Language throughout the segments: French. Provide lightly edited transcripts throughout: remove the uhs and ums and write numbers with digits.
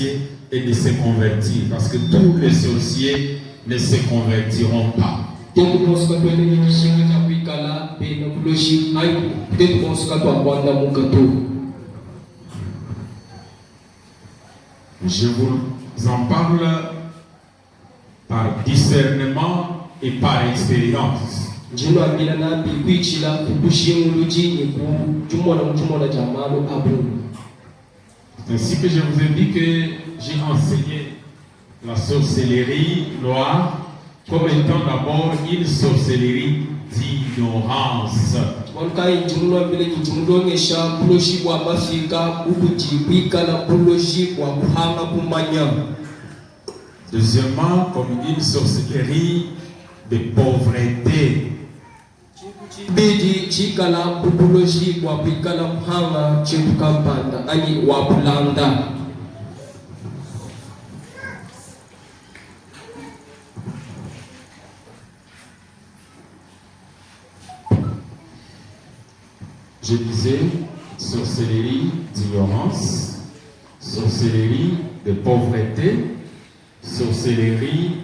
sorcier et de se convertir, parce que tous les sorciers ne se convertiront pas. Je vous en parle par discernement et par expérience. Ainsi que je vous ai dit que j'ai enseigné la sorcellerie noire comme étant d'abord une sorcellerie d'ignorance. Deuxièmement, comme une sorcellerie de pauvreté. Je disais sorcellerie d'ignorance, sorcellerie de pauvreté, sorcellerie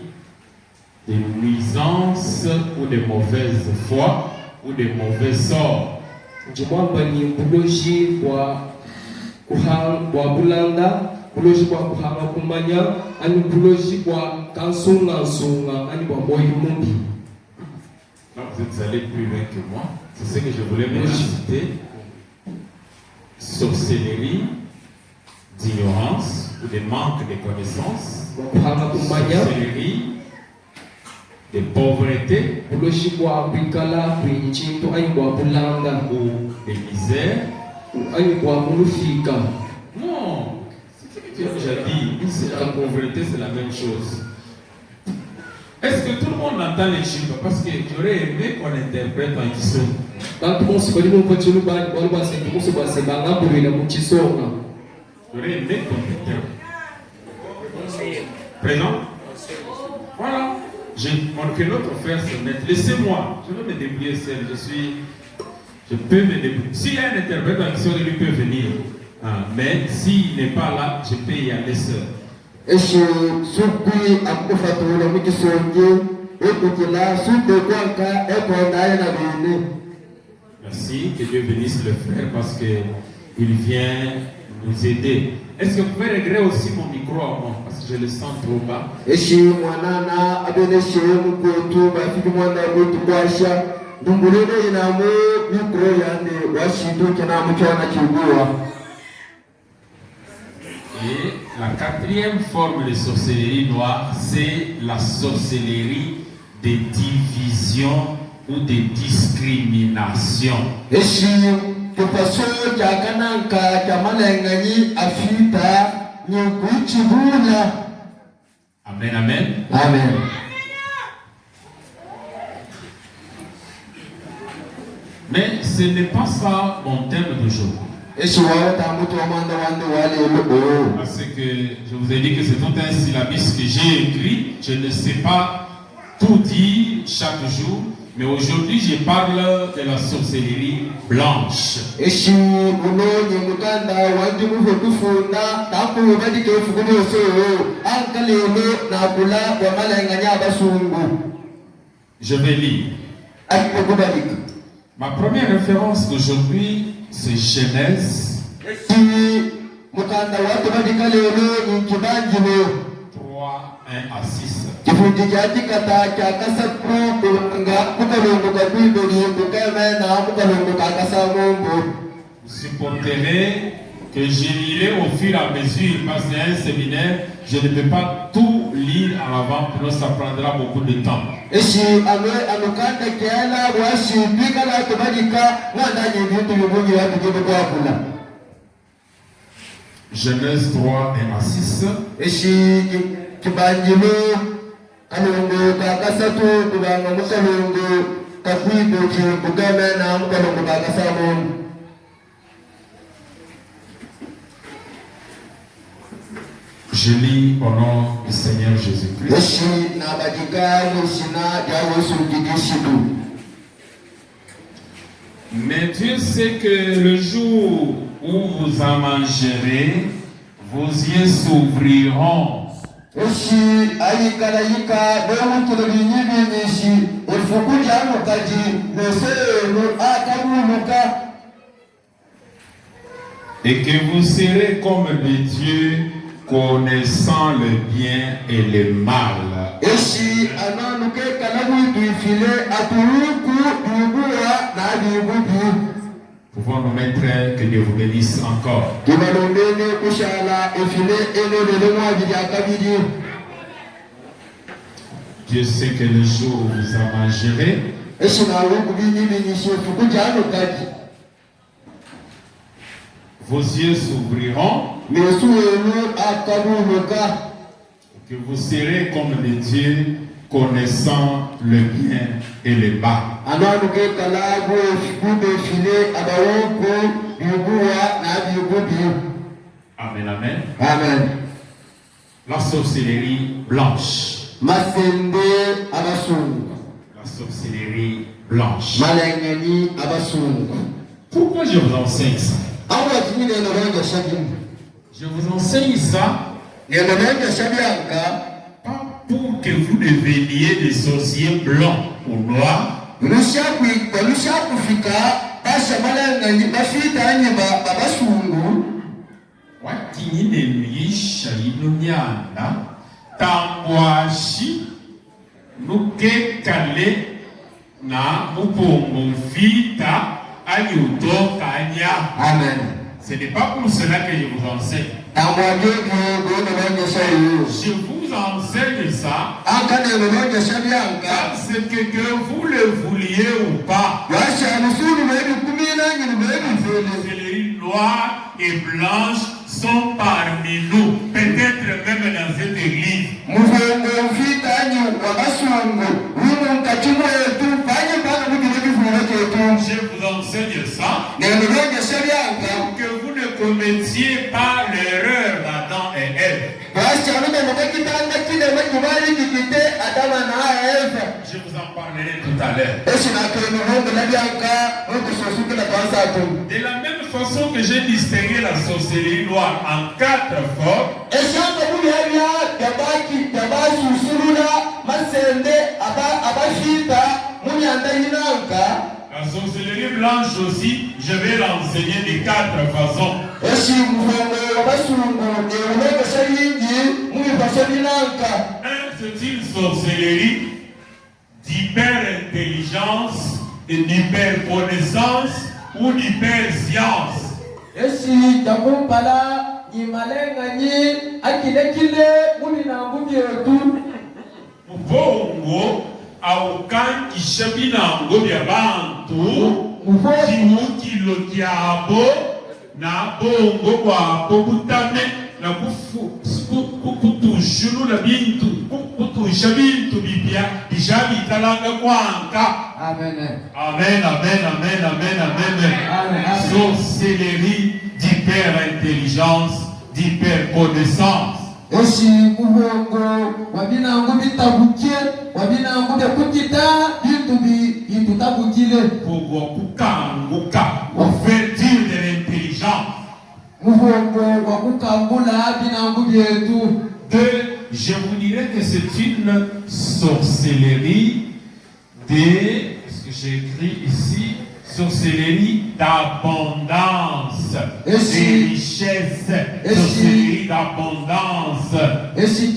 de nuisance ou de mauvaise foi ou de mauvais sorts. Vous allez plus loin que moi. C'est ce que je voulais vous citer. Sorcellerie d'ignorance ou de manque de connaissances. Sorcellerie de pauvreté ou de misère. Non, c'est ce que tu as déjà dit. La pauvreté, c'est la même chose. Est-ce que tout le monde entend les chiffres? Parce que j'aurais aimé qu'on interprète en Kisson. J'aurais aimé qu'on interprète. Présent? Voilà. Que l'autre frère se mette. Laissez-moi. Je vais me débrouiller seul. Je peux me débrouiller. S'il y a un interprète en Kisson, il peut venir. Mais s'il n'est pas là, je peux y aller seul. Merci, que Dieu bénisse le frère parce qu'il vient nous aider. Est-ce que vous pouvez régler aussi mon micro à moi parce que je le sens trop bas? Et la quatrième forme de sorcellerie noire, c'est la sorcellerie de division ou de discrimination. Amen, amen. Amen. Mais ce n'est pas ça mon thème d'aujourd'hui. Parce que je vous ai dit que c'est tout un syllabus que j'ai écrit. Je ne sais pas tout dire chaque jour. Mais aujourd'hui, je parle de la sorcellerie blanche. Je vais lire. Ma première référence d'aujourd'hui, c'est Genèse 3, 1 à 6. Vous supporterez que je lirai au fur et à mesure, parce que c'est un séminaire, je ne peux pas tout lire à l'avant, sinon ça prendra beaucoup de temps. Genèse 3, 1 à 6. Je lis au nom du Seigneur Jésus-Christ. Mais Dieu sait que le jour où vous en mangerez, vos yeux s'ouvriront. Et que vous serez comme des dieux connaissant le bien et le mal. Pouvons-nous mettre que Dieu vous bénisse encore. Dieu sait que le jour où vous en mangerez, vos yeux s'ouvriront, que vous serez comme des dieux connaissant le bien et le mal. Amen, amen. Amen. La sorcellerie blanche. La sorcellerie blanche. Pourquoi je vous enseigne ça? Je vous enseigne ça pas pour que vous deveniez des sorciers blancs ou noirs. Tamboashi nuke kale na mupongo vita ayuto kanya. Amen. Ce n'est pas pour cela que je vous enseigne. Je vous enseigne ça parce que vous le vouliez ou pas. La sorcellerie noire et blanche sont parmi nous, peut-être même dans cette église. Je vous enseigne ça pour que vous ne commettiez pas l'erreur d'Adam et Ève. Je vous en parlerai tout à l'heure. De la même façon que j'ai distingué la sorcellerie noire en 4 formes, la sorcellerie blanche aussi, je vais l'enseigner de 4 façons. C'est une sorcellerie d'hyper-intelligence et d'hyper-connaissance ou d'hyper-science. Bongo aucun qui chabina ngobia bantu kimukilo kiabo na bongo kwa pobutame na kutushulu la bintu kutushabintu bibia bijabi talanga kwanka. Amen. Amen, amen, amen, amen, amen. Sorcellerie d'hyper-intelligence, d'hyper-connaissance. Ouverture de l'intelligence. Je vous dirais que c'est une sorcellerie est-ce que j'ai écrit ici? Sorcellerie d'abondance, de richesse, sorcellerie d'abondance. Qui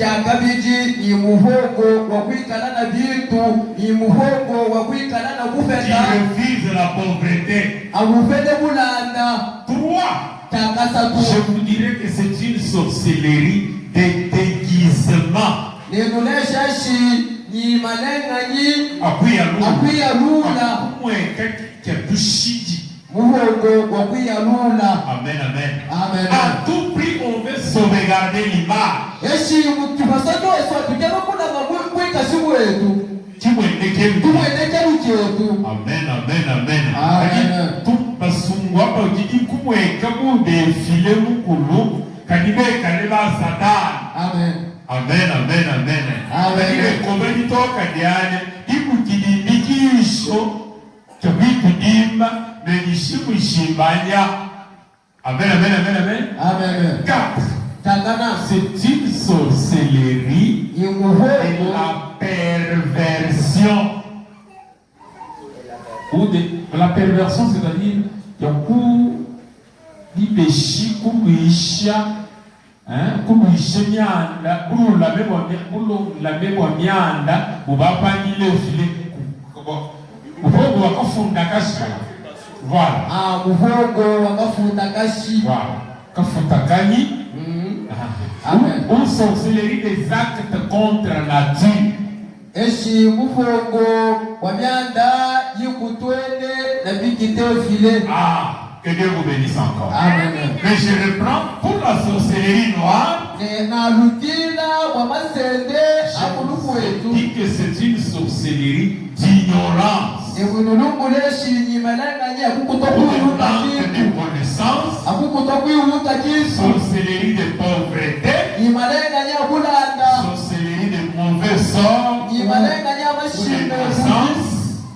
refuse la pauvreté. 3. Je vous dirais que c'est une sorcellerie de déguisement. Amen, amen. À tout prix, on veut sauvegarder l'image. Amen, amen, amen. Amen. Amen, amen, amen. Amen, amen, amen, amen. 4. C'est une sorcellerie et la perversion. Ou la perversion, c'est-à-dire qu'il y a beaucoup de péchés, la même mianda, ou va pas le filet. Voilà. Ah, muhogo wakafunda kashi. Voilà. Kafutakani. Amen. Ou sorcellerie des actes contre nature. Eshi muhogo wamianda yikutwende na bikite file. Ah, que Dieu vous bénisse encore. Amen. Mais je reprends pour la sorcellerie noire. Na lutila wamasende akuluku Je wetu. dis que c'est une sorcellerie d'ignorance. Ebunulungu leshi nyimalanga nya Pour kukutokuihuta le manque kitu. de connaissance. Akukutokuihuta kitu. Sorcellerie de pauvreté. Nyimalanga nya kulanda. Sorcellerie de mauvais sort. Nyimalanga nya Ou mashimbe de budi. naissance.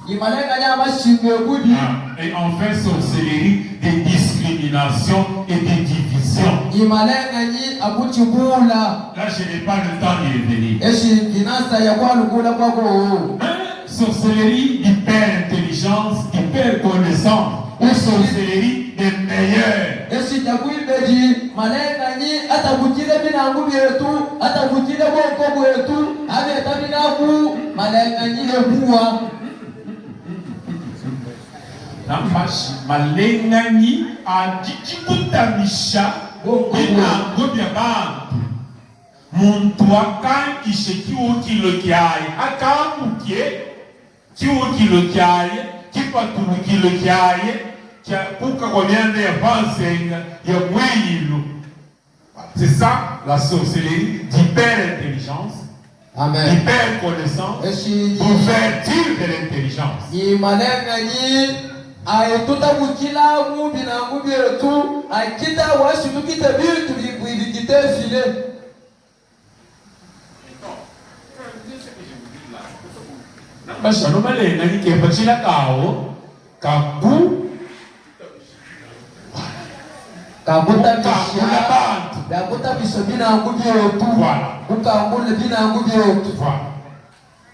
Nyimalanga nya mashimbe budi. Et enfin, sorcellerie de discrimination et de division. Nyimalanga nyi akuchibula. Là, je n'ai pas le temps d'y revenir. Eshi kinasa ya kwalukula kwako. Sorcellerie d'hyper-intelligence, d'hyper-connaissance, ou sorcellerie des meilleurs. Eshi takuibeji malenga nyi atakutile binangu byetu, atakutile bwoko bwetu, abeta binaku malenga nyi lebuwa. Nambashi malengani ajikutamisha binangu bya bantu. Muntu akandishe kiwukilo kyaye akambukie kiwukilo kyaye kipatulukilo kyaye kuka kwa myanda ya vansenga ya mwilo. C'est ça la sorcellerie d'hyper-intelligence, Amen. d'hyper-connaissance, d'ouverture de l'intelligence. Ni malenga nyi ayetuta kukila mu binangu byetu akita washitukite bitu bikite file. Basi anomalenga ni kepachila kao kaku kakuta bisho binangu byetu. Voilà. Ukambule binangu byetu. Voilà.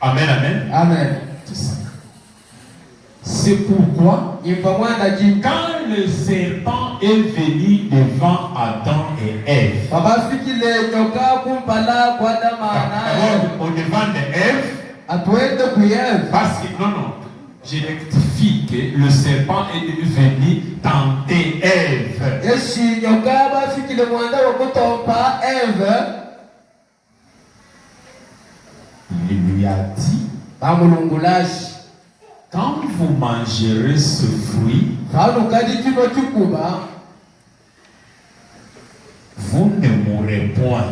Amen, amen. Amen. C'est pourquoi quand le serpent est venu devant Adam et Ève, au devant de Ève, parce que non, je rectifie que le serpent est venu tenter Ève. Il lui a dit, quand vous mangerez ce fruit, vous ne mourrez point.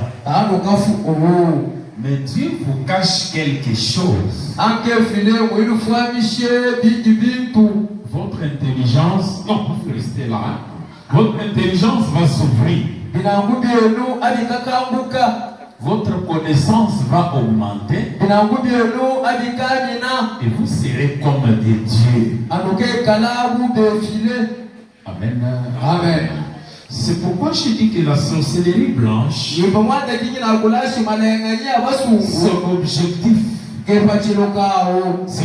Mais Dieu vous cache quelque chose. Votre intelligence, non, vous restez là. Votre intelligence va s'ouvrir. Votre connaissance va augmenter. Et vous serez comme des dieux. Amen. Amen. C'est pourquoi je dis que la sorcellerie blanche, son objectif, c'est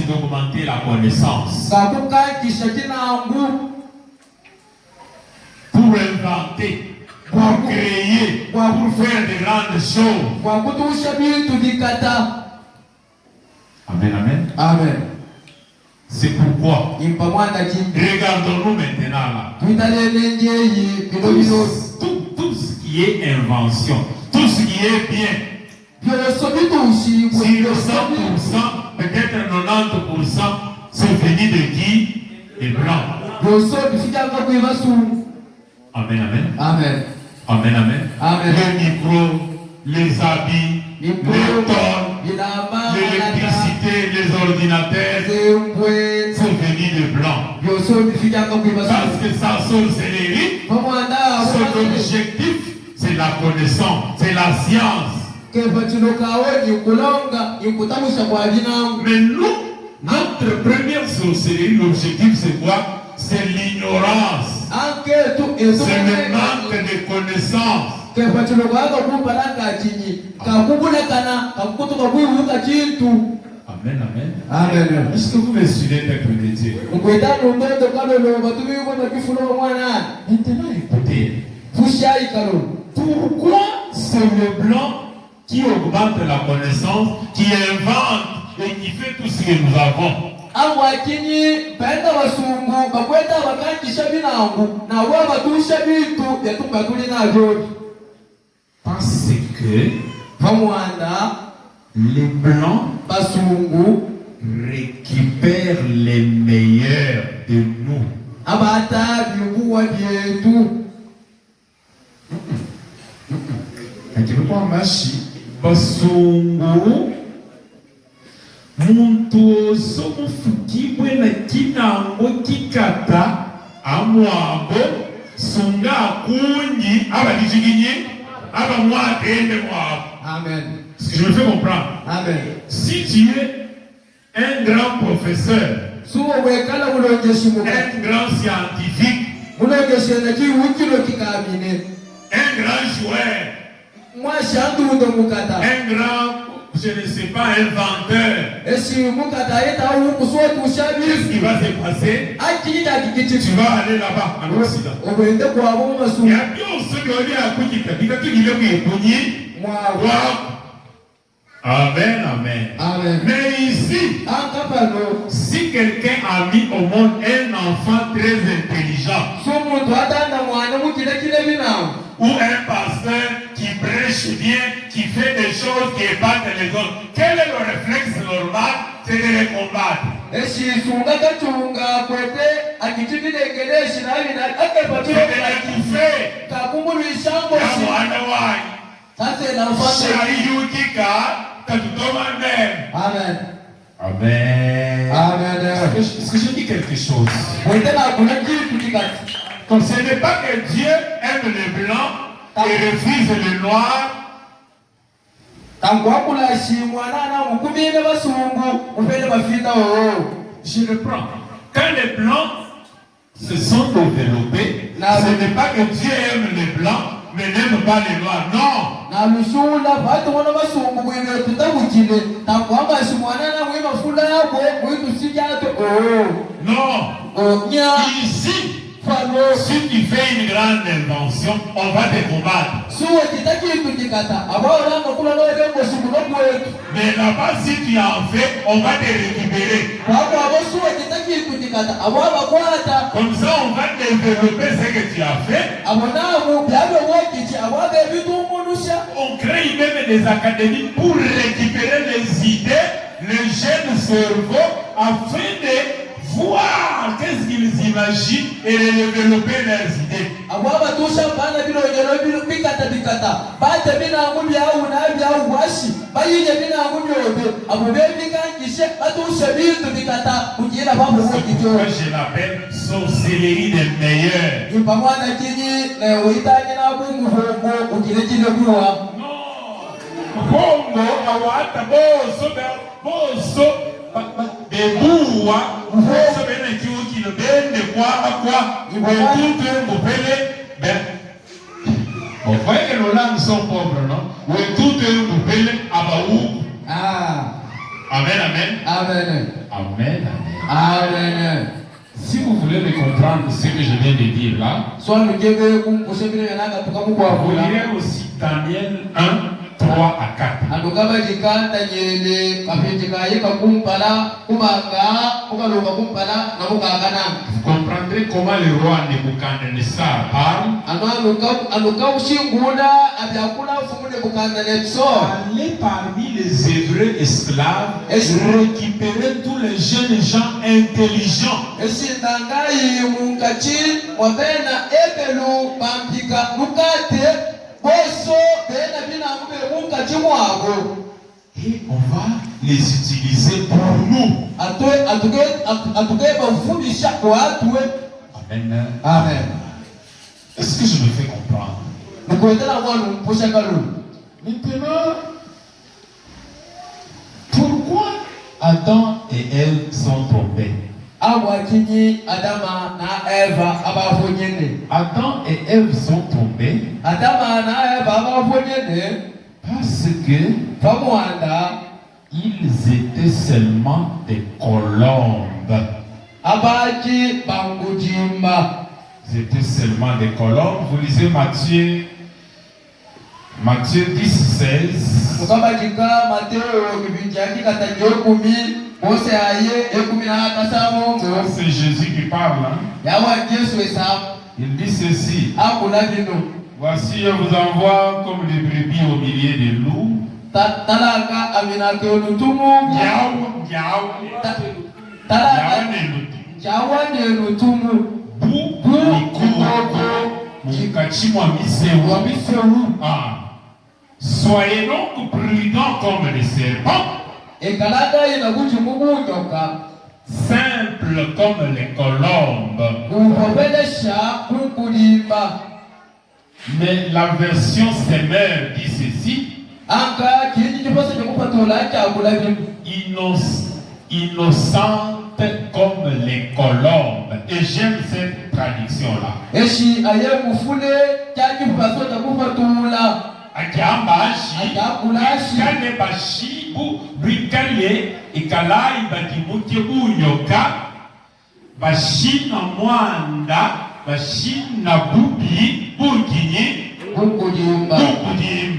d'augmenter la connaissance. Pour inventer, pour créer, pour faire de grandes choses. Amen, amen. Amen. C'est pourquoi, regardons-nous maintenant là. Tout ce qui est invention, tout ce qui est bien, si le 100%, peut-être 90%, c'est venu de qui? Des blancs. Amen, amen. Amen. Amen, amen. Amen. Les micros, les habits, les tonnes, l'électricité, les ordinateurs, c'est venu de blanc. Parce que sa sorcellerie, son objectif, c'est la connaissance, c'est la science. Mais nous, notre première sorcellerie, l'objectif c'est quoi? C'est l'ignorance. C'est le manque de connaissances. kepa chilogaka kumpalanga chinyi kakubulekana kakukutuka kuivuka chintu. Amen, amen. Amen. Est-ce que vous me suivez, peuple de Dieu? Maintenant, écoutez. Pourquoi c'est le blanc qui augmente la connaissance, qui invente et qui fait tout ce que nous avons? Parce que les blancs récupèrent les meilleurs de nous. Basungu muntu somufukibwe na kinango kikata amwabo sunga kunyi abalijiginyi abamwatende mwabo. Amen. Ce que je me fais comprendre. Amen. Si tu es un grand professeur, un grand scientifique, un grand joueur, un grand, je ne sais pas, inventeur, qu'est-ce qui va se passer? Tu vas aller là-bas en Occident. Il y a bien ceux qui ont dit à Kouki, Amen, amen. Amen. Mais ici, si quelqu'un a mis au monde un enfant très intelligent, ou un pasteur qui prêche bien, qui fait des choses qui épatent les autres, quel est le réflexe normal? C'est de les combattre. C'est de Amen. Amen. Amen. Est-ce que je dis quelque chose? Donc ce n'est pas que Dieu aime les blancs et refuse les noirs. Je le prends. Quand les blancs se sont développés, ce n'est pas que Dieu aime les blancs, mais n'aime pas les noirs. Non. Non. Ici, si tu fais une grande invention, on va te combattre. Mais là-bas, si tu en fais, on va te récupérer. Comme ça, on va développer ce que tu as fait. On crée même des académies pour récupérer les idées, les jeunes cerveaux, afin de voir qu'est-ce qu'ils imaginent et de développer leurs idées. Pourquoi je l'appelle sorcellerie des meilleurs? Non. Bongo, awata, boso, bebuwa, boso bene kiuki no bende kwa, wetutu mupele, ben. Vous voyez que nos langues sont pauvres, non? Wetutu mupele, abaou. Amen, amen. Amen. Amen, amen. Amen. Si vous voulez me comprendre ce que je viens de dire là, vous lirez aussi Daniel 1, 3 à 4. Vous comprendrez comment le roi Nebuchadnezzar parle. Allez parmi les Hébreux esclaves, récupérer tous les jeunes gens intelligents. Et on va les utiliser pour nous. Amen. Amen. Est-ce que je me fais comprendre? Maintenant, pourquoi Adam et Ève sont tombés? awakini Adama na Eva abafonyene. Adam et Ève sont tombés Adama na Eva abafonyene parce que famwanda ils étaient seulement des colombes. abaji bangujimba. Ils étaient seulement des colombes. Vous lisez Matthieu 10, 16. Mukabajika Mateo kibinjaki katajio kumi Mose aye ekumi na kasamongo. C'est Jésus qui parle. Hein? Yawa Yesu esa. Il dit ceci. Akula vino. Voici, je vous envoie comme des brebis au milieu des loups. Talaka aminake onutumu. Talaka Jawane onutumu. Bu Ah. Soyez donc prudents comme les serpents, simples comme les colombes. Mais la version Semeur dit ceci: innocente comme les colombes. Et j'aime cette traduction-là. Akiambashi, kane bashi bu brikale ikalai batimuke bunyoka bashi na mwanda bashi na bubi burkinyi bukudim.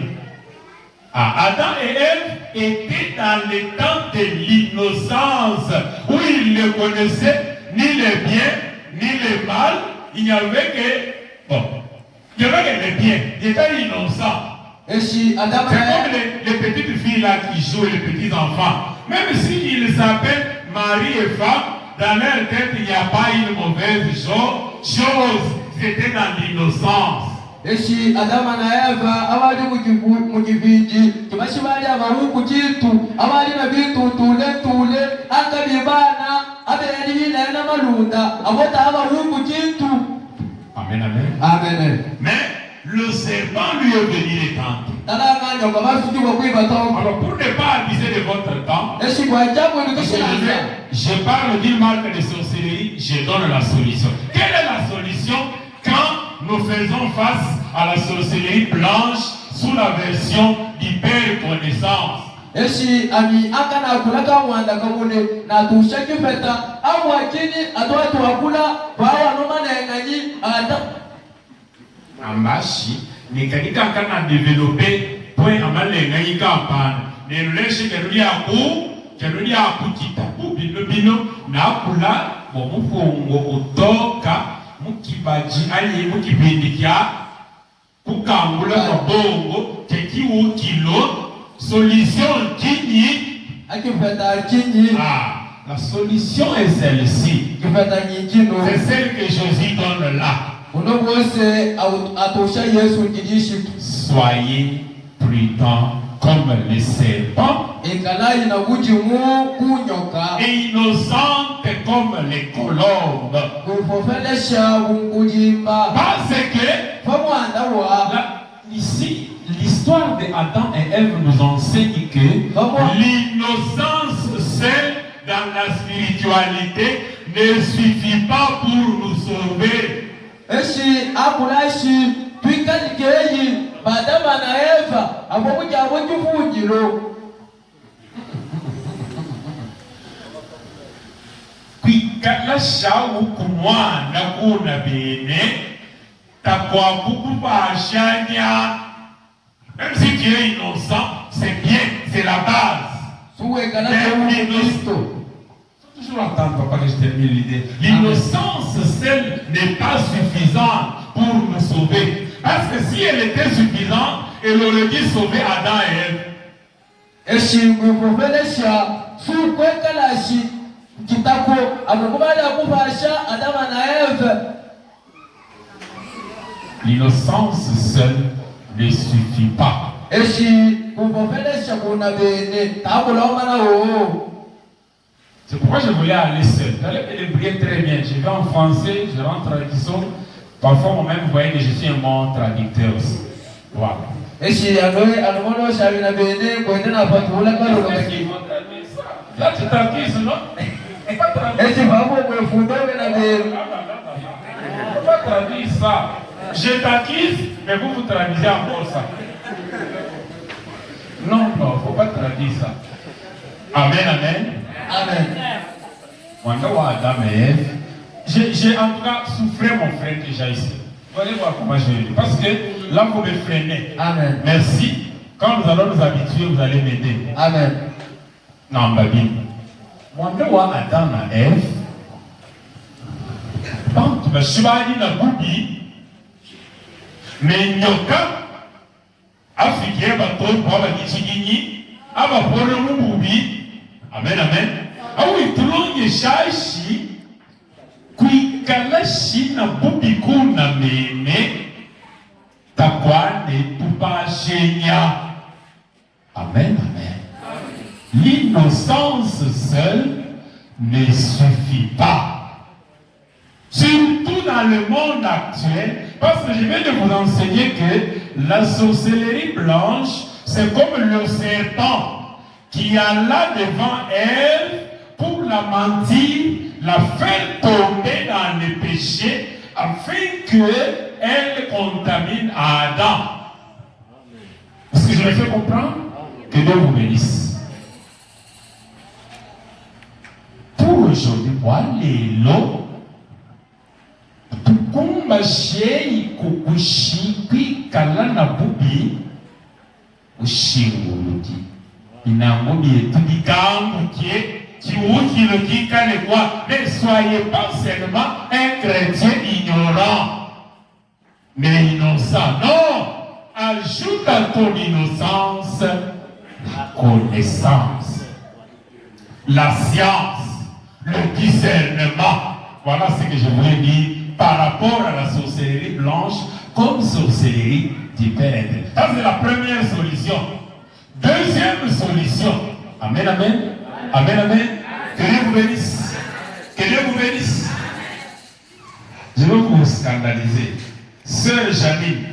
Adam et Ève étaient dans le temps de l'innocence où ils ne connaissaient ni le bien ni le mal. Il n'y avait que il y avait que le bien. Ils étaient innocents. C'est comme les petites filles là qui jouent, les petits enfants. Même s'ils s'appellent mari et femme, dans leur tête il n'y a pas une mauvaise chose. C'était dans l'innocence. Eshi Adama na Eva abali mukiviji kibashibali abaruku kitu abali na bitu tule akabibana abeli na malunda abota abaruku kitu. Amen, amen. Amen. Mais le serpent lui est venu les tenter. Alors pour ne pas abuser de votre temps, je parle d'une marque de sorcellerie, je donne la solution. Quelle est la solution quand nous faisons face à la sorcellerie blanche sous la version d'hyper-connaissance? Eshi ami akana kulaka mwanda kamune na tushaki feta au wakini atoa tuakula bawa noma na ngani ata ambashi ni katika kana developer point amalenga ikapana ne leshe keruli aku kitabu bino na kula bomufungo utoka mukibaji ali mukibindikia kukangula bongo tekiwu kilo solution kini akifeta kini. La solution est celle-ci. C'est celle que Jésus donne là. Soyez prudents comme les serpents et innocentes comme les colombes. Parce que ici, l'histoire d'Adam et Ève nous enseigne que l'innocence seule dans la spiritualité ne suffit pas pour nous sauver. Eshi akulashi twikalikei Adama na Eva abokuja abojuvugiro kwikala shawu kumwana kuna bene takwa kukubashanya. Même si tu es innocent, c'est bien, c'est la base. Toujours attendre, papa, que je termine l'idée. L'innocence seule n'est pas suffisante pour nous sauver. Parce que si elle était suffisante, elle aurait dû sauver Adam et Ève. L'innocence seule ne suffit pas. C'est pourquoi je voulais aller seul. J'allais me débrouiller très bien. Je vais en français, je rentre en traduction. Parfois, moi-même, vous voyez que je suis un bon traducteur aussi. Voilà. Là, tu traduis, non? Esi vamo mwefundowe na beru. On va traduire ça. Je t'accuse, mais vous traduisez encore ça. Non, il ne faut pas traduire ça. Amen, amen. Amen. J'ai en tout cas soufflé mon frère déjà ici. Vous allez voir comment je vais dire. Parce que là, vous me freinez. Amen. Merci. Quand nous allons nous habituer, vous allez m'aider. Amen. Non, ma Bible. Moi, je vois Adam et Ève. Quand tu vas choisir la bougie, mais nyoka, Africain, bateau, pour avoir dit chigini, à ma pour le bougie. Amen, amen. Ah oui, tout le monde est chachi. Kui kalashi na bougie kuna meme, takwane tupa shenya. Amen, amen. L'innocence seule ne suffit pas. Surtout dans le monde actuel, parce que je viens de vous enseigner que la sorcellerie blanche, c'est comme le serpent qui alla devant elle pour la mentir, la faire tomber dans le péché, afin qu'elle contamine Adam. Est-ce que je me fais comprendre? Que Dieu vous bénisse. Pour aujourd'hui, les lots, tukumba shei kukushikwi kalana bubi ushinguluki inangobi etudikangukie kiwukilo kikale quoi. Ne soyez pas seulement un chrétien ignorant mais innocent. Non, ajoute à ton innocence la connaissance, la science, le discernement. Voilà ce que je voulais dire par rapport à la sorcellerie blanche comme sorcellerie du Père. Ça, c'est la première solution. Deuxième solution. Amen, amen. Amen, amen. Que Dieu vous bénisse. Que Dieu vous bénisse. Je vais vous scandaliser. Sœur Janine,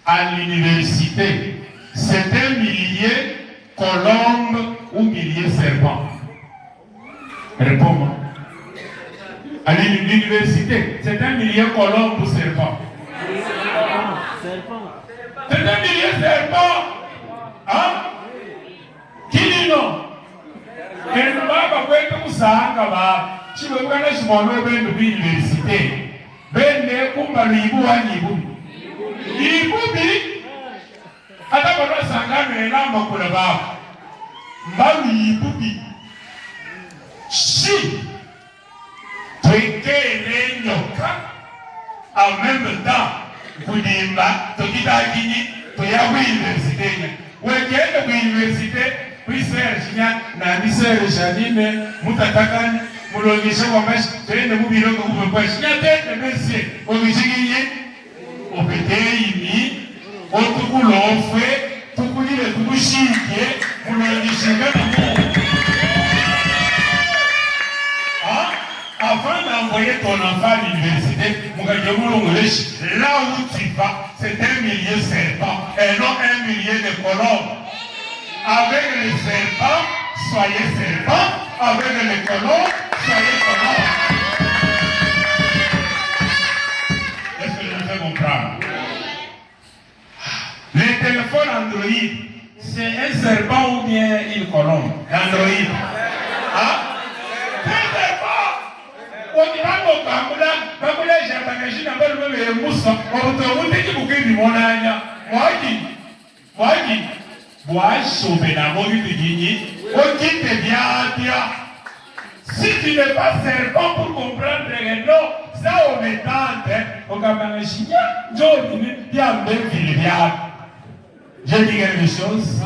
à l'université, c'est un millier colombe ou millier serpent. Réponds-moi. À l'université, c'est un millier colombe ou serpent. C'est un millier serpent. Hein? Qui dit non? Et nous avons fait tout ça. Si vous voulez, je vais à l'université. Ben, kumba libu wa libu. Libu bi. Ata kwa sangano elamba kula baba. Mbalu libu bi. Si twekele nyoka en même temps kudimba tokita kini toya ku université nya wekele ku université research nya na research Janine mutatakani mulongisha kwamba twende mubiro ko kubekwa nya tende mesi obijiginye opeteini otukulofwe tukulire tukushike mulongisha ngana avant d'envoyer ton enfant à l'université, là où tu vas, c'est un millier serpent et non un millier de colombes. Avec les serpents, soyez serpents. Avec les colombes, soyez colombes. Est-ce que je me fais comprendre? Les téléphones Android, c'est un serpent ou bien une colombe? Android. Hein? Okirango bakula jatakashina bali bebe musa obutawutiki bukindi monanya waki boachobe na mogi tijini okite biatia. Si tu n'es pas serpent pour comprendre que non, ça on est tente okamangashia jodi ya mbevile bia. J'ai dit quelque chose.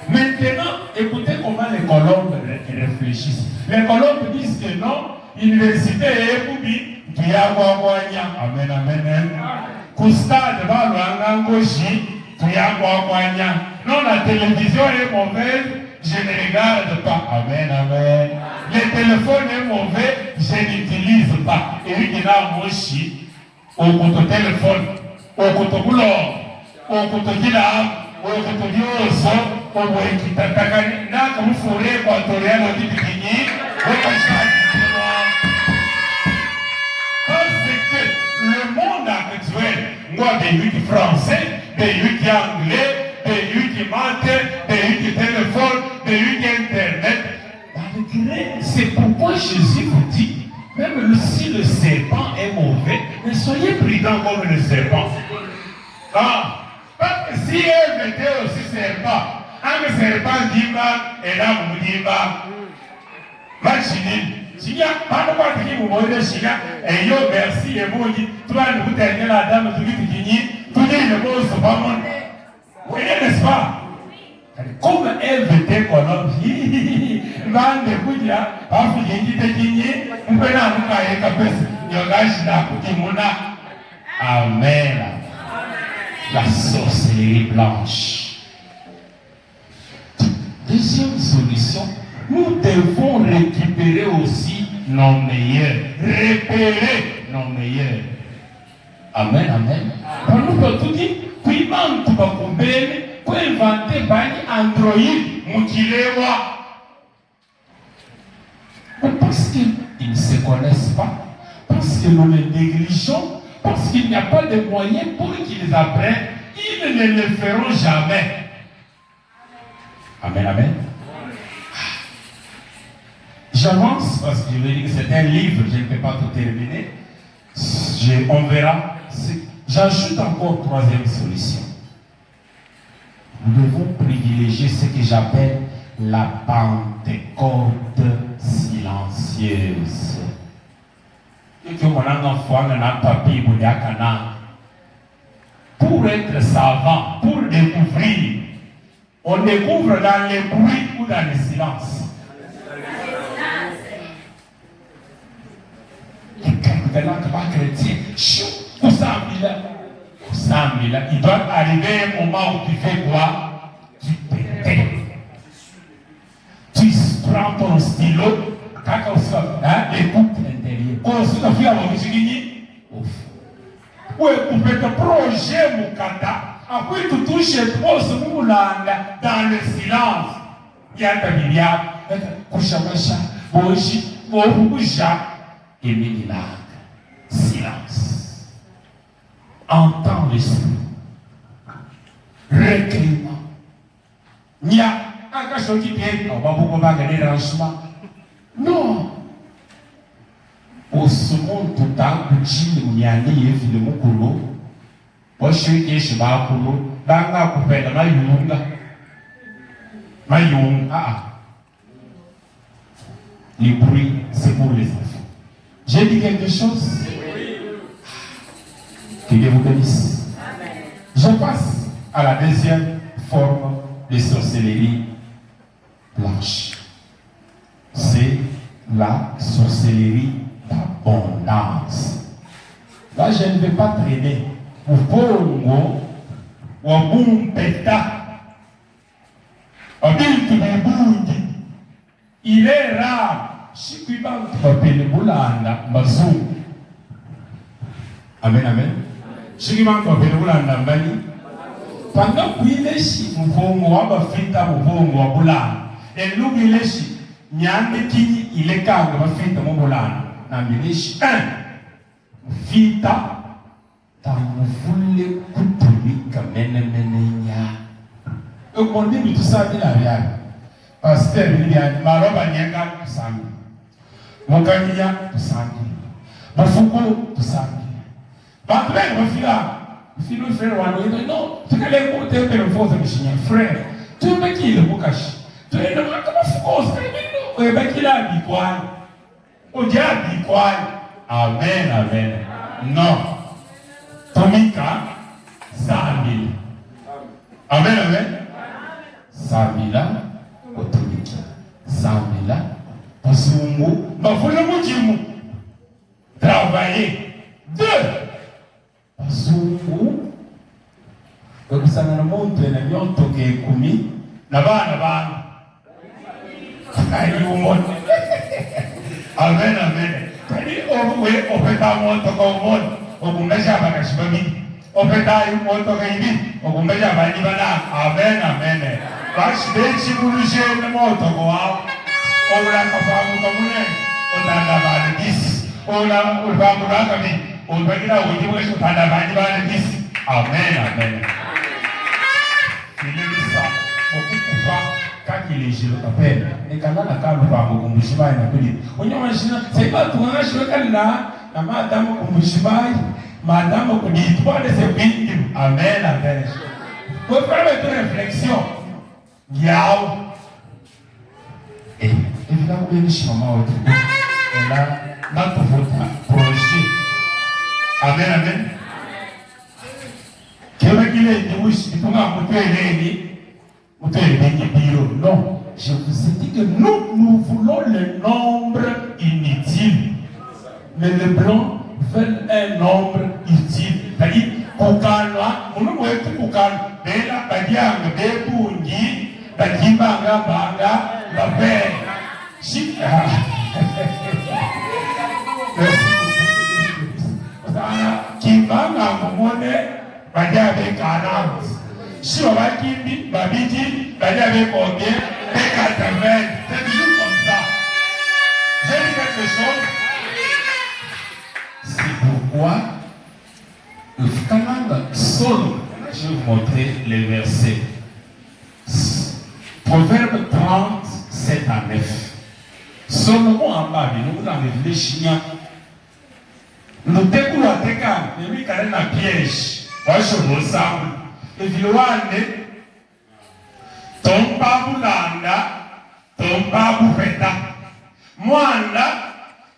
Maintenant, écoutez comment les colombes réfléchissent. Les colombes disent que non. Université ebubi tuyagwagwanya. Amen, amen. Kustade balwanga ngoshi tuyagwagwanya. Non, la télévision est mauvaise, je ne regarde pas. Amen, amen. Le téléphone est mauvais, je n'utilise pas. Et il y a moshi au côté téléphone, au côté boulot, au côté guilab, au côté dioso, au côté tatakani. N'a comme fourré équatorial au dit Le monde actuel, moi, des luttes français, des luttes anglais, des luttes maths, des luttes téléphone, des luttes internet. C'est pourquoi Jésus vous dit, même si le serpent est mauvais, mais soyez prudents comme le serpent. Ah, parce que si Ève était aussi serpent, un serpent dit pas, et là vous dites pas, machinine. Si pas de quoi qui vous voyez China, et yo merci, et vous dites, tu vas nous tenir la dame, tu dis que tu dis le mot, c'est pas mon. Oui, n'est-ce pas? Comme Ève était Colombie, bande de Koudia, pas vous dites que vous pouvez nous cailler capes, yogash na kutimuna. Amen. La sorcellerie blanche. Deuxième solution, nous devons récupérer aussi nos meilleurs, repérer nos meilleurs. Amen, amen. Quand nous pouvons tout dire, puis même tout va combler, pour inventer bani Android, Moukilewa. Parce qu'ils ne se connaissent pas, parce que nous les négligeons, parce qu'il n'y a pas de moyens pour qu'ils apprennent, ils ne le feront jamais. Amen, amen. J'avance parce que je vais dire que c'est un livre, je ne peux pas tout terminer. On verra. J'ajoute encore une troisième solution. Nous devons privilégier ce que j'appelle la Pentecôte silencieuse. Pour être savant, pour découvrir, on découvre dans les bruits ou dans le silence. Chrétien, il doit arriver un moment où tu fais quoi? Tu t'éteins. Tu prends ton stylo, écoute l'intérieur. Quand tu as la musique, ou écoute ton projet, mon kata, après tu touches trop ce moulin dans le silence. Il y a ta milliard, Kouchamasha, Boji, Borouja, et Ménila. Silence. Entends l'esprit. Recueillement. Il y a un chose qui vient. On va beaucoup parler de rangement. Non. Au second tout temps, il y a un livre de Mokolo. Moi, je suis qui je vais à Kolo. Banga coupé de Mayunga. Mayunga. Les bruits, c'est pour les enfants. J'ai dit quelque chose? Que Dieu vous bénisse. Je passe à la deuxième forme de sorcellerie blanche. C'est la sorcellerie d'abondance. Là, je ne vais pas traîner. Au Congo, au Bumpeta, au Biltubundi, il est rare. Si tu vas te Boulanda, Mazou. Amen, amen. Si tu vas te Boulanda, Bani. Pendant que il est si, nous pouvons avoir fait à Boulanda. Et nous, il est si, Nyande Kini, il est calme, va faire à Boulanda. Nambileshi, Vita, Tamoufule, Kutumika, Menemenenya. Et qu'on dit tout ça, il a rien. Pasteur, il y a Maroba Nyanga, Sami. Mokanya, Sami. Bafuko, Sami. Batman, mon frère, non, tu peux les monter, tu peux le frère. Tu peux qui le Mokashi. Tu es le Makafuko, tu es qui l'a dit quoi? On dit quoi? Amen, amen. Non. Tomika, 100 000. Amen, amen. 100 000, Otomika. 100 000, Osumu. Ma foule Moudjimou. Travailler. 2. Osumu. Donc ça me remonte à la nyoto qui est commis. Naba. Aïe, au monde. Amen, amen. On peut pas monter comme monde. On peut mettre à la chimie. On peut pas monter comme il. On peut mettre à la Amen, amen. Parce que si vous le gênez, monte quoi. On l'a capable comme on a la balle 10. On va mourir comme on va dire au niveau de la balle 10. Amen, amen. Il est ça. Beaucoup pas quand il est chez le tapé. Et quand on a calme pas beaucoup, on se va y appeler. On imagine, c'est pas tout un jeu comme là. La madame au Mouchibaï, madame au Kouditoire de ses pays. Amen, amen. Vous faire une réflexion. Yao. Et évidemment, il y a des chemins autour. Et là, notre projet. Amen, amen. Non, je vous ai dit que nous voulons le nombre inutile. Mais les blancs veulent un nombre utile. C'est-à-dire, Kokalwa, on ne peut pas Kokalwa, Bela, Badiang, Bebungi, Badibanga, Banga, Babé. Merci beaucoup. Kimbanga, Momone, Badiabe, Kanam. Si on va Kimbi, Babidi, Badiabe, combien? B80. C'est toujours comme ça. J'ai dit quelque chose. C'est pourquoi le Kananga Solo, je vais vous montrer les versets. Proverbe 30, 7 à 9. Solomon en bas, nous avons les chiens. Nous découlons à Tekan, nous avons un piège. Moi, je vous ensemble. Et Viloane, ton baboulanda, ton baboufeta. Moi, là,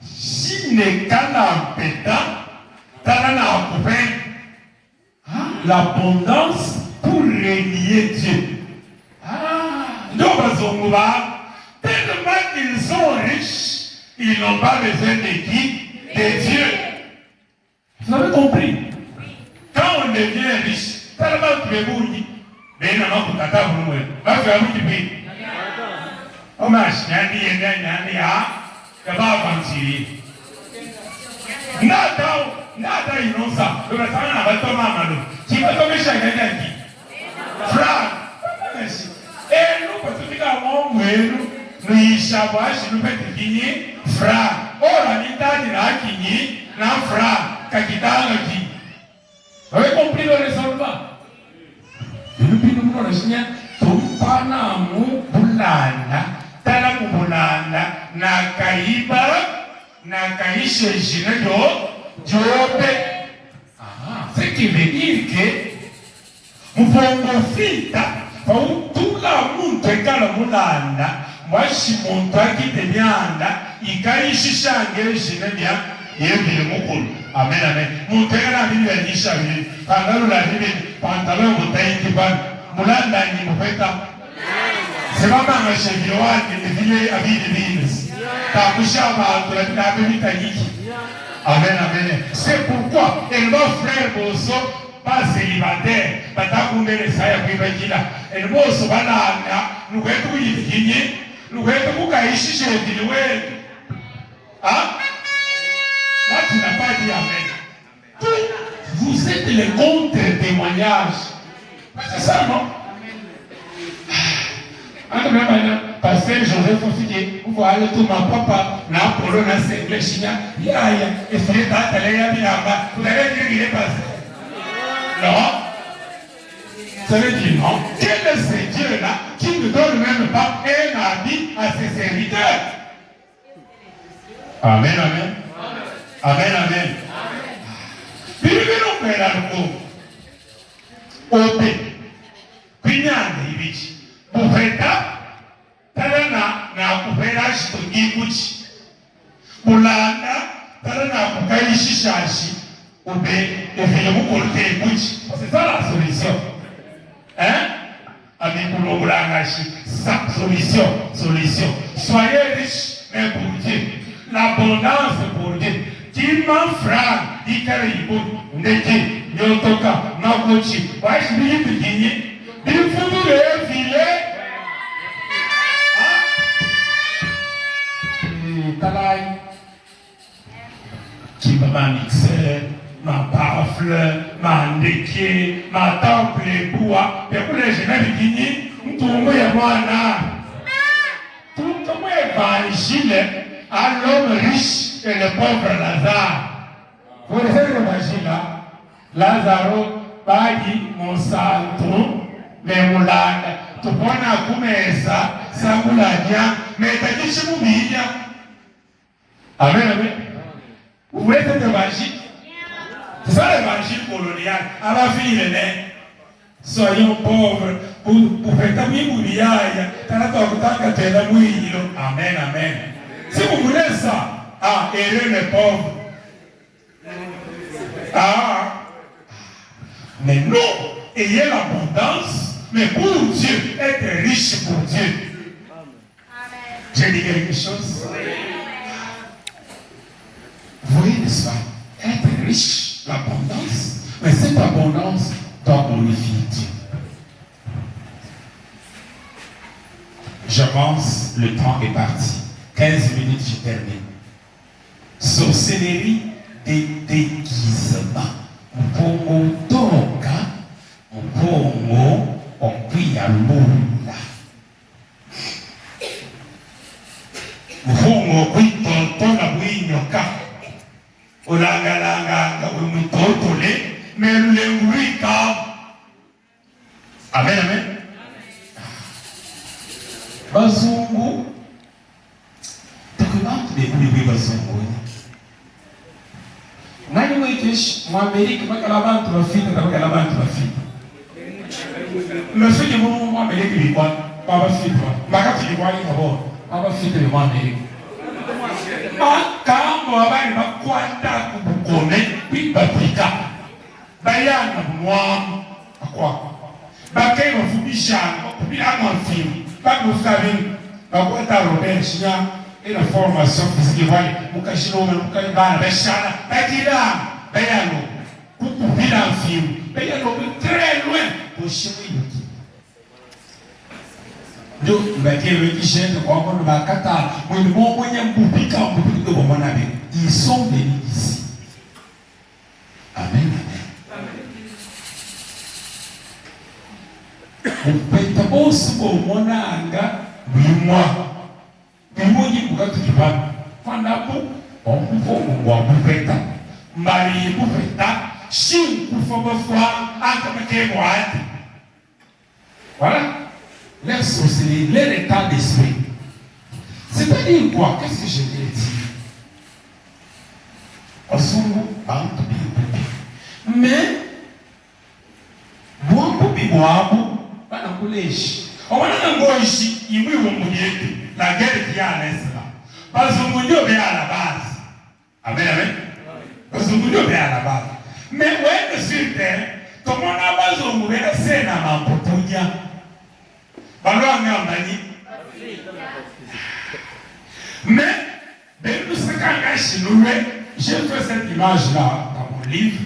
si n'est qu'un pétant, t'as l'abondance pour renier Dieu. Tellement qu'ils sont riches, ils n'ont pas besoin de qui? De Dieu. Vous avez compris? Quand on devient riche, tellement que vous dites, mais non, vous n'avez pas voulu. Va faire un petit peu. Hommage, il y a pas aventuré. Nada inonsa. Le matin, on va tomber à Malo. Qui va tomber chez quelqu'un qui? Frère. Et nous, parce que nous avons nous y savons, nous faisons gagner frère. Oh, la mitad de la kini, la frère, kakitanga qui. Vous avez compris le raisonnement? Et puis nous avons le chien, tout pana mou boulana, tala boulana, na kaiba, na kaishe jinedo, jobe. Ce qui veut dire que nous pouvons faire tout la monde qui a le moulana. Moi, je suis mon toit qui te vianda, il caille chicha en gueule, je ne viens, il est mon cool. Amen, amen. Mon terrain a vu le niche à lui. Pendant la vie, pantalon, mon taille qui va, moulana, il me fait ça. C'est pas mal, chez Vioan, qui est venu à vie de ville. T'as couché à ma toilette, t'as venu ta geek. Amen, amen. C'est pourquoi, et nos frères Bosso, pas célibataire, pas t'accompagner les sailles à Vivagina. Et nous, Bosso, nous pouvons y finir. Nous pouvons ici chez les hein? Là, tu n'as pas dit amen. Vous êtes les contre-témoignages. C'est ça, non? Pasteur Joseph Fofigué, vous voyez tout ma papa, n'a pas le nasser, le chien, il y a, et c'est vous allez dire qu'il est passé. Non? Ça veut dire non. Quel est ce Dieu-là qui ne donne même pas un habit à ses serviteurs? Amen, amen. Amen, amen. Puis nous père à nous. Ope. Pinyane ibichi. Bufeta. Talana na kupera shitogikuchi. Bulanda. Talana kukaishi shashi. Ope. Efele mukolte ikuchi. C'est ça la solution. Hein? Avec sa solution. Soyez riches, mais pour Dieu. L'abondance pour Dieu. Qui m'en fera, dit Karibo, Ndeki, Yotoka, Makochi, Wash Billy Bikini, Bill Fudu le filet. Talai. Qui m'a mixé. Ma parfle, ma ndeke, ma temple bois, et pour les jeunes bikini, tout le monde est bon. Tout le monde est bon. l'évangile à l'homme riche et le pauvre Lazare. Vous connaissez l'évangile là? Lazaro, Badi, Monsanto, Memulanda, Tupona Kumesa, Samulania, Metakichimubinia. Amen, amen. Vous voulez cet évangile? C'est ça l'évangile colonial. À la vie, soyons pauvres. Pour faire ta mouillage, amen, amen. Si vous voulez ça, aider les pauvres. Mais non, ayez l'abondance, mais pour Dieu, être riche pour Dieu. J'ai dit quelque chose? Vous voyez, n'est-ce pas? Être riche, l'abondance, mais cette abondance doit glorifier Dieu. J'avance, le temps est parti. 15 minutes, je termine. Sorcellerie des déguisements. Mpongo toka, mpongo okwiya lula. Mpongo kwitontona bwinyoka. Olangalanga wimutotole, melulengurika. Amen, amen. Bazungu. Takubante de bazungu. Nani mwikish mu Amerika bakala abantu bafite bakala abantu bafite. Mfike mu Amerika bikwa baba fite bakati bikwa ngabo baba fite mu Amerika. Akambo abali bakwata kubukome bibapika. Bayana mwa akwa. Bakay bafubisha kubila mfimi. Bakufabini bakwata Robert China et la formation physique voilà mukashino mukabana bashana bakira bayano kupupila film bayano très loin pour chimie ndio bakewe kishende kwa kono bakata mwini mwenye mpupika mpupika kwa mwanabe ils sont venus ici. Amen, amen. Upeta bosu kwa mwananga bimwa Bimungi bukatu kibaba. Fandapo, on wa bufeta. Mari bufeta. Shin kufobofwa. Ankamake mwati. Voilà. Leur sorcellerie, leur état d'esprit. C'est-à-dire quoi? Qu'est-ce que je vais dire? Osungu, bantu bibubi. Mais, buambu bibuabu, bana kuleshi. Owana ngoishi, imwi wumbuyetu. La guerre qui est à l'est là. Parce que mon Dieu est à la base. Amen, amen. Parce que mon Dieu est à la base. Mais ouais, sur terre, comment on a besoin de mourir, c'est dans ma poponia. Balou en Mani. Mais, nous sommes j'ai fait cette image là dans mon livre.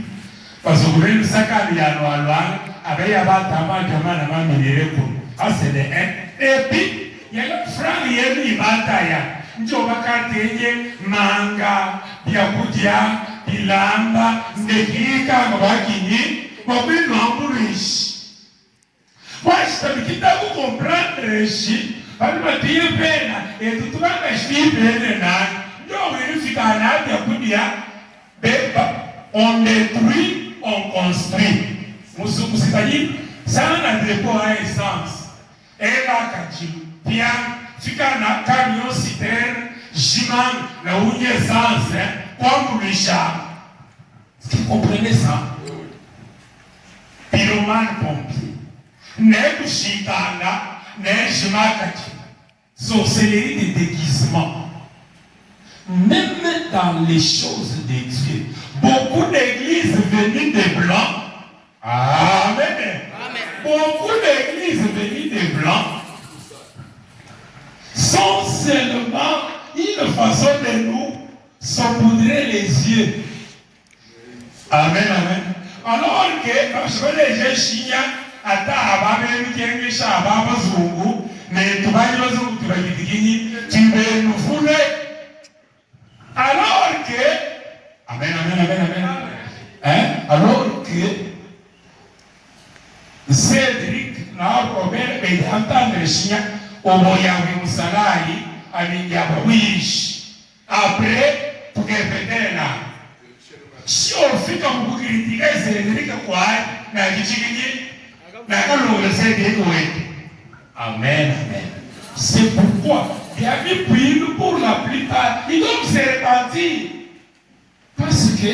Parce que vous voulez nous sacanner à l'ouan, avec Yabatama, Kamana, Mireko. Ah, c'est des haines. Et puis, il y a un frère qui est venu à Njobakatenye, manga, biakudia, bilamba, ndekika, mbakini, mobile l'embouche. Moi, je t'ai comprendre, Réchi, parce que tu es peine, et tout le monde est peine, non, vérifica, biakudia, on détruit, on construit. C'est-à-dire, ça n'a pas essence. Et là, quand tu bien, fika na camion citerne, jiman, na unye essence, comme le chat. Est-ce que vous comprenez ça? Pyromane pompier. Ne kushikana, ne jimakati. Sorcellerie de déguisement. Même dans les choses de Dieu, beaucoup d'églises venues des blancs. Amen. Beaucoup d'églises venues des blancs sont seulement une façon de nous saupoudrer les yeux. Amen, amen. Alors que, parce que les gens chignent, ata ababe mkiengesha ababa zungu, mais tu vas y zungu, tu vas y digini, tu veux nous fouler. Alors que, amen, amen, amen, amen. Hein? Alors que, Cédric, na Robert, et entendre chignent, Omoyawe Musalai, aliingia wish. Après tukependana. Si ofika mkukiritika zilirika kwa na kichikinyi na kalonga sede wetu. Amen, amen. C'est pourquoi il y a mis pour la plupart, ils doivent se repentir. Parce que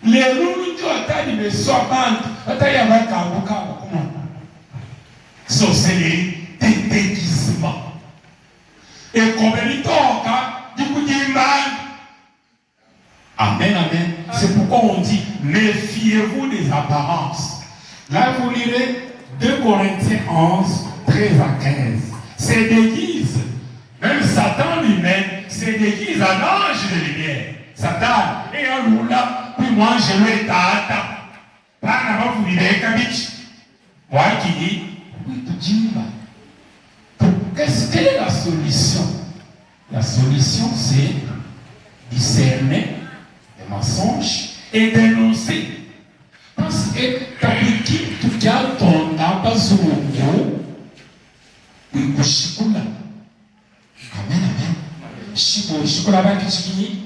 les loups qui ont été soient bandes, ils ont été sorcellerie, des déguisements. Et comme ils toquent, du coup, ils mandent. Amen, amen. C'est pourquoi on dit, méfiez-vous des apparences. Là, vous lirez 2 Corinthiens 11, 13 à 15. C'est déguise. Même Satan lui-même, c'est déguise un ange de lumière. Satan, et un loula, puis moi je lui ai tata. Pas n'a vous lirez Kabich. Moi qui dis, oui, tu dis, quelle est la solution? La solution, c'est discerner les mensonges et dénoncer. Parce que ta équipe, tu gardes ton âme sur le gros, oui, kushikula. Amen, amen. Shikula va kichikini.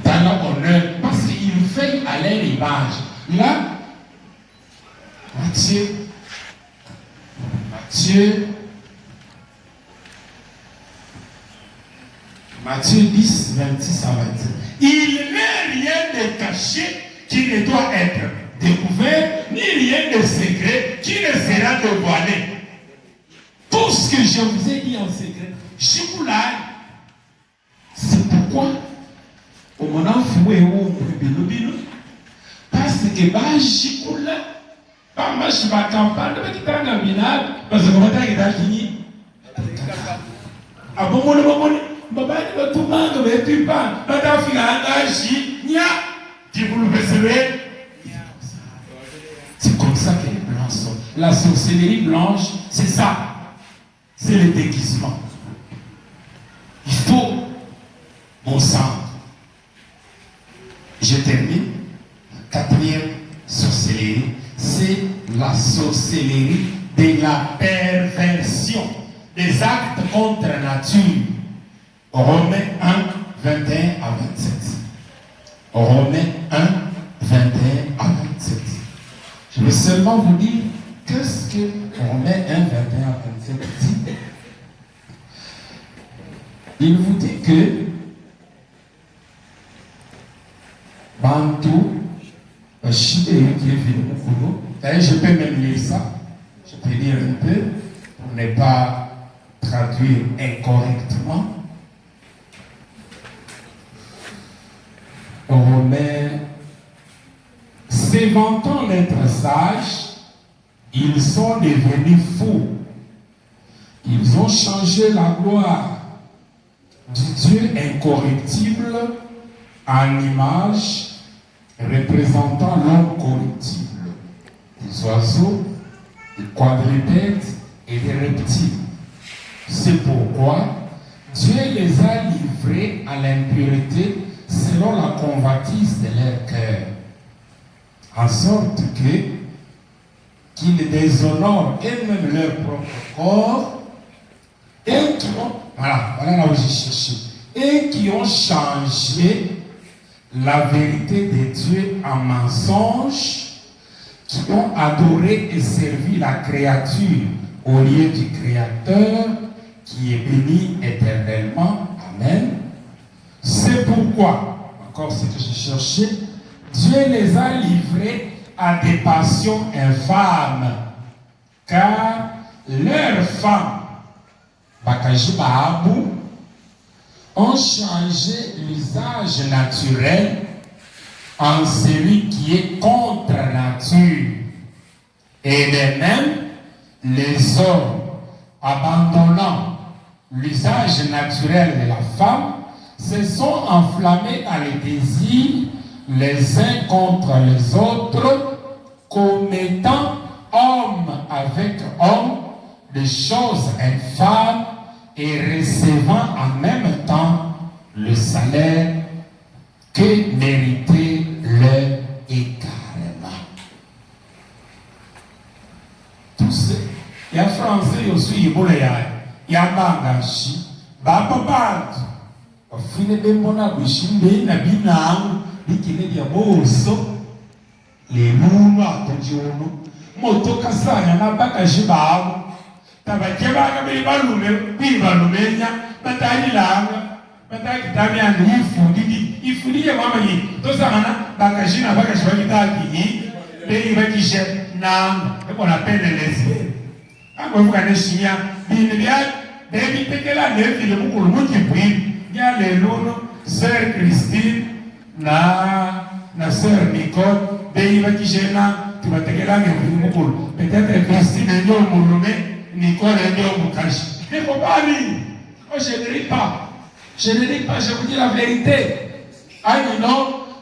Dans l'honneur, parce qu'il fait à leur image. Là, Matthieu 10, 26 à 27. Il n'est rien de caché qui ne doit être découvert, ni rien de secret qui ne sera dévoilé. Tout ce que je vous ai dit en secret, je vous l'ai. C'est pourquoi, au moment où vous parce que Bajikula, pas ma campagne, mais qui t'a gagné, parce que vous avez fini. Ah bon, Baba, tout le monde ne veut pas. Madame Filangaji, nia, tu vous le recevez. C'est comme ça que les blancs sont. La sorcellerie blanche, c'est ça. C'est le déguisement. Il faut, mon sang. Je termine. 4e sorcellerie, c'est la sorcellerie de la perversion des actes contre nature. Romains 1, 21 à 27. Romains 1, 21 à 27. Je vais seulement vous dire qu'est-ce que Romains 1, 21 à 27 dit. Il vous dit que Bantou, je peux même lire ça, je peux lire un peu pour ne pas traduire incorrectement. Romains, s'évantant d'être sages, ils sont devenus fous. Ils ont changé la gloire du Dieu incorruptible en image représentant l'homme corruptible, des oiseaux, des quadrupèdes et des reptiles. C'est pourquoi Dieu les a livrés à l'impureté selon la convoitise de leur cœur, en sorte qu'ils déshonorent eux-mêmes leur propre corps et qui ont, voilà là où j'ai cherché, et qui ont changé la vérité de Dieu en mensonge, qui ont adoré et servi la créature au lieu du Créateur, qui est béni éternellement. Amen. C'est pourquoi, encore ce que j'ai cherché, Dieu les a livrés à des passions infâmes, car leurs femmes, Bakaji Bahabou, ont changé l'usage naturel en celui qui est contre nature. Et de même, les hommes, abandonnant l'usage naturel de la femme, se sont enflammés dans les désirs les uns contre les autres, commettant homme avec homme des choses infâmes et recevant en même temps le salaire que méritait leur égarement. Tout ça, il y a français aussi, il y yamangashi bapa bantu bafune bembona bishimbe na binangu bikine bya boso le muno atonjono motoka sanya na bakashi bawo tabakeba bibalumenya batayilanga batakitamiana ifundike mama yi tosamana bakashina bakashi bakitaki bakishe nanga ekona peneleze akwefuka shinya bine bya David tekela nevile mukulu mukibwini ya leluno Sœur Christine na Sœur Nicole beyi bakishena tibatekela nevile mukulu peut-être Christine ndio mulume Nicole ndio mukashi mais bobali oh je ne ris pas je vous dis la vérité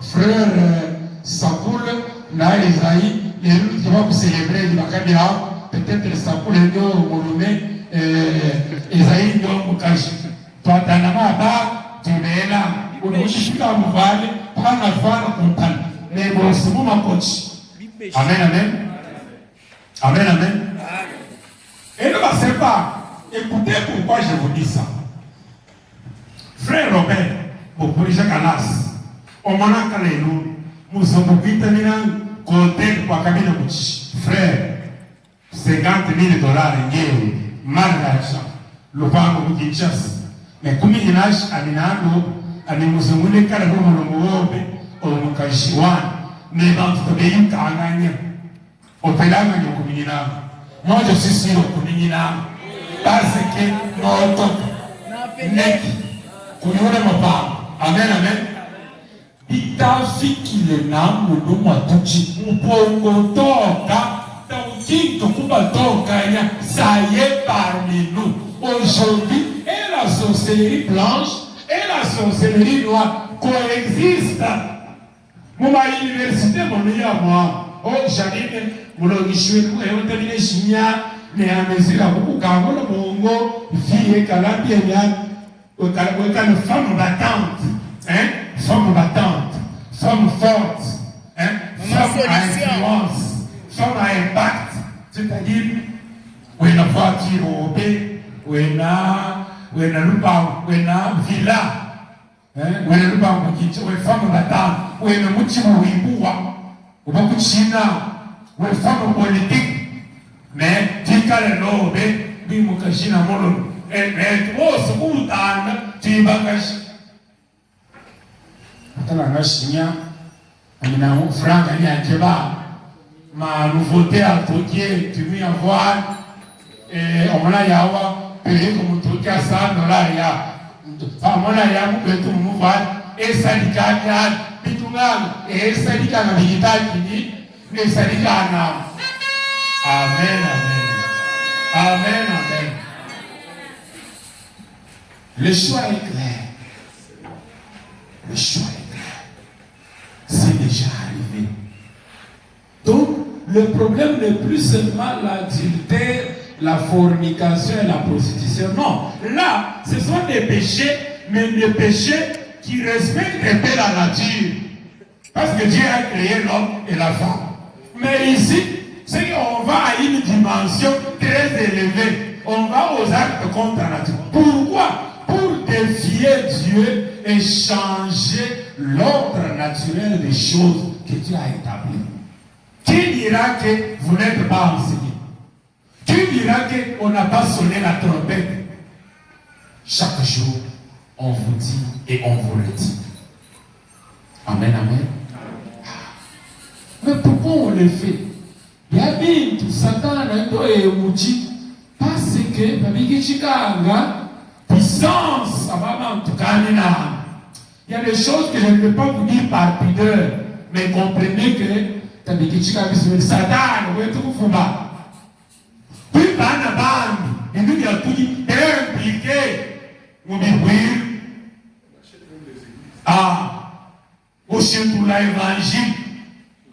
frère Sapoul na Isaïe les qui vont célébrer du Bakabia peut-être Sapoul ndio mulume Isaïe ndio mukashi twatanama ba tumela unishika mvale pana fana kontana mais bon c'est mon coach amen et ne passez pas écoutez pourquoi je vous dis ça frère Robert pour Jacques Alas on m'a calé nous nous sommes vitamina côté kwa kabina muchi frère $50,000 ngeo marracha lopango mukichas mais kumi inash aminando animuzumule kala kwa mwobe omukashiwana mais bantu tobeyi kanganya opelanga nyokuminina moi je suis sûr kuminina parce que notre nek kuyone mapamba amen itafikile namu numa tuchi mpongo toka taukinto kubatokanya ça y est parmi nous aujourd'hui et la sorcellerie blanche et la sorcellerie noire coexistent. Mon université mon meilleur moi oh Janine mulongishwe kwa terminer shinya ne amezira kukango na bongo vie kalambia nya une femme battante femme forte femme à influence femme à impact c'est-à-dire wena voiture obe wena lupa wena villa wena lupa mkicho we femme battante wena muchimu wibuwa ubakuchina we femme politique mais tikale lobe bimukashina molo et wose utanda tibakashi atala ngashinya amina franga ni akeba ma nouveauté à Tokié tu veux avoir on a yawa payer comme Tokié à $100 ya famona ya mpetu muvali esalikanya bitunga esalikana digitali ni esalikana amen. Le choix est clair. C'est déjà arrivé. Donc, le problème n'est plus seulement l'adultère, la fornication et la prostitution. Non, là, ce sont des péchés, mais des péchés qui respectent un peu la nature. Parce que Dieu a créé l'homme et la femme. Mais ici, c'est qu'on va à une dimension très élevée. On va aux actes contre la nature. Pourquoi? Pour défier Dieu et changer l'ordre naturel des choses que Dieu a établies. Qui dira que vous n'êtes pas enseigné? Qui dira qu'on n'a pas sonné la trompette? Chaque jour, on vous dit et on vous le dit. Amen. Mais pourquoi on le fait? Il y a bien tout Satan et Mouji parce que puissance, il y a des choses que je ne peux pas vous dire par pudeur, mais comprenez que Satan est tout fouba. Puis il nous a tout dit, impliqué, au chien pour l'évangile.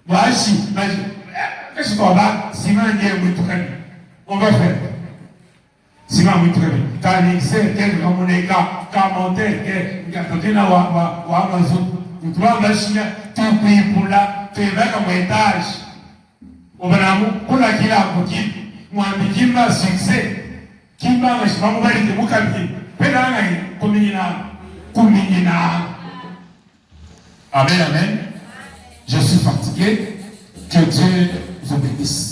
Voici, qu'est-ce qu'on va? On va faire. Simon Moutouré, car il sait quel commentaire, quel wa Amazon, tu dois machiner tout pays pour là, tu es comme étage. Au Banamou, pour la qu'il a pour qui, moi, il m'a succès. Kimba je m'en vais de Mukabi. Pédanga, Kumina. Amen, amen. Je suis fatigué. Que Dieu vous bénisse.